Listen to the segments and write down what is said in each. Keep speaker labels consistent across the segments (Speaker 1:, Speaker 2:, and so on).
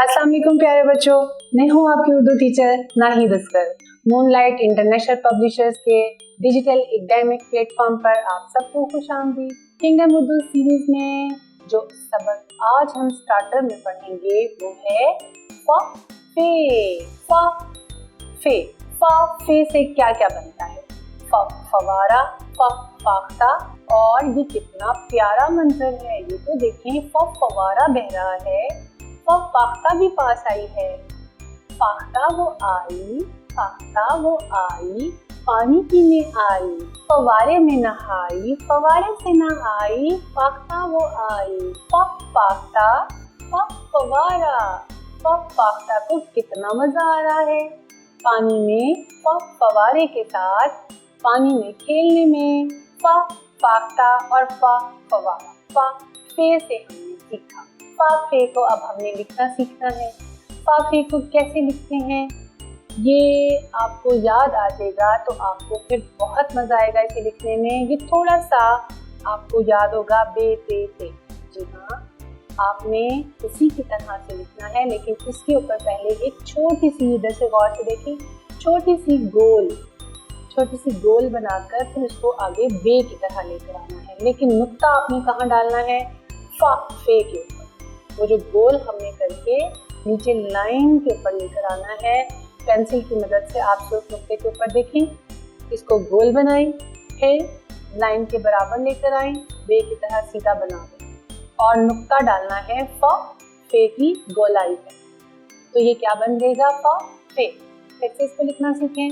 Speaker 1: अस्सलाम वालेकुम प्यारे बच्चों, मैं हूँ आपकी Urdu teacher Nahid Oscar. Moonlight international publishers के डिजिटल एकेडमिक प्लेटफॉर्म पर आप सबको खुशामदीद। किंगडम उर्दू सीरीज में जो सबक आज हम स्टार्टर में पढ़ेंगे वो है फ फे। फ फे फ फे से क्या क्या बनता है? फ फवारा, फ फाख्ता। और ये कितना प्यारा मंजर है, ये तो देखें, फ फवारा बह रहा है, फ फाख्ता भी पास आई है। फाख्ता वो आई, फाख्ता वो आई, पानी पीने आई, फवारे में नहाई, फवारे से नहाई, फाख्ता वो आई। फ फाख्ता, फ फवारा। फ फाख्ता को कितना मजा आ रहा है पानी में फ फवारे के साथ पानी में खेलने में। फ फाख्ता और फ फवारा। फ फे से हमने सीखा। फ फे को अब हमने लिखना सीखना है। फ फे को कैसे लिखते हैं ये आपको याद आ जाएगा तो आपको फिर बहुत मजा आएगा इसे लिखने में। ये थोड़ा सा आपको याद होगा बे पे से। जी हाँ, आपने उसी की तरह से लिखना है, लेकिन इसके ऊपर पहले एक छोटी सी, इधर से गौर से देखिए, छोटी सी गोल बनाकर फिर उसको आगे बे की तरह लेकर आना है। लेकिन नुक्ता आपने कहाँ डालना है? फ फे के ऊपर। वो जो गोल हमने करके नीचे लाइन के ऊपर लेकर आना है। पेंसिल की मदद से आप सिर्फ नुक्ते के ऊपर देखें, इसको गोल बनाएं, फिर लाइन के बराबर लेकर आएं, बे की तरह सीधा बना दें और नुक्ता डालना है फ फे की गोलाई पे। तो ये क्या बन जाएगा? फ फे। फिर से इसको लिखना सीखें,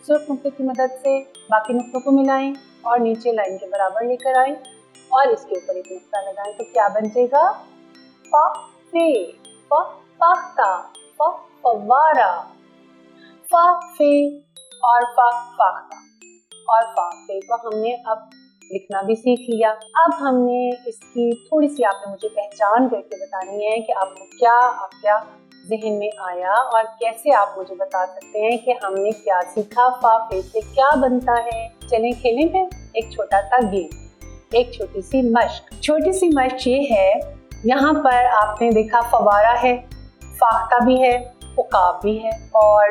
Speaker 1: सिर्फ नुक्ते की मदद से बाकी नुक्तों को मिलाएं और नीचे लाइन के बराबर लेकर आएं और इसके ऊपर एक नुक्ता लगाएं। तो क्या बन जाएगा? फ फे, फ फाख्ता, फ फवारा, फ फे और फ फाख्ता। और फ फे को हमने अब लिखना भी सीख लिया। अब हमने इसकी थोड़ी सी आपने मुझे पहचान करके बतानी है कि आपको क्या ज़हन में आया और कैसे आप मुझे बता सकते हैं कि हमने क्या सीखा, फ फे से क्या बनता है। चलें खेलें फिर एक छोटा सा गेम, एक छोटी सी मश्क ये है। यहाँ पर आपने देखा फवारा है, फाख्ता भी है, उकाब भी है और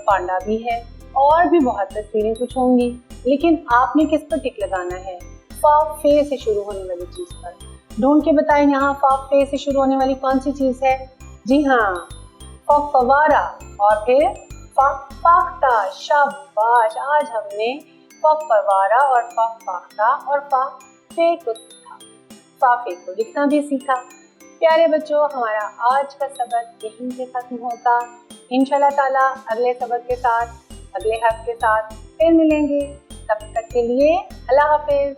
Speaker 1: पांडा भी है और भी बहुत तस्वीरें कुछ होंगी, लेकिन आपने किस पर टिक लगाना है? फ फे से शुरू होने वाली चीज पर। ढूंढ के बताएं यहाँ फ फे से शुरू होने वाली कौन सी चीज है? जी हाँ, फ फवारा और फिर फ फाख्ता। शाबाश, आज हमने फ फवारा और फ फाख्ता और फ फे को सीखा, फ फे को लिखना भी सीखा। प्यारे बच्चों, हमारा आज का सबक यहीं से खत्म होता। इंशाल्लाह ताला अगले सबक के साथ, अगले हफ्ते के साथ फिर मिलेंगे। तब तक के लिए अल्लाह हाफिज।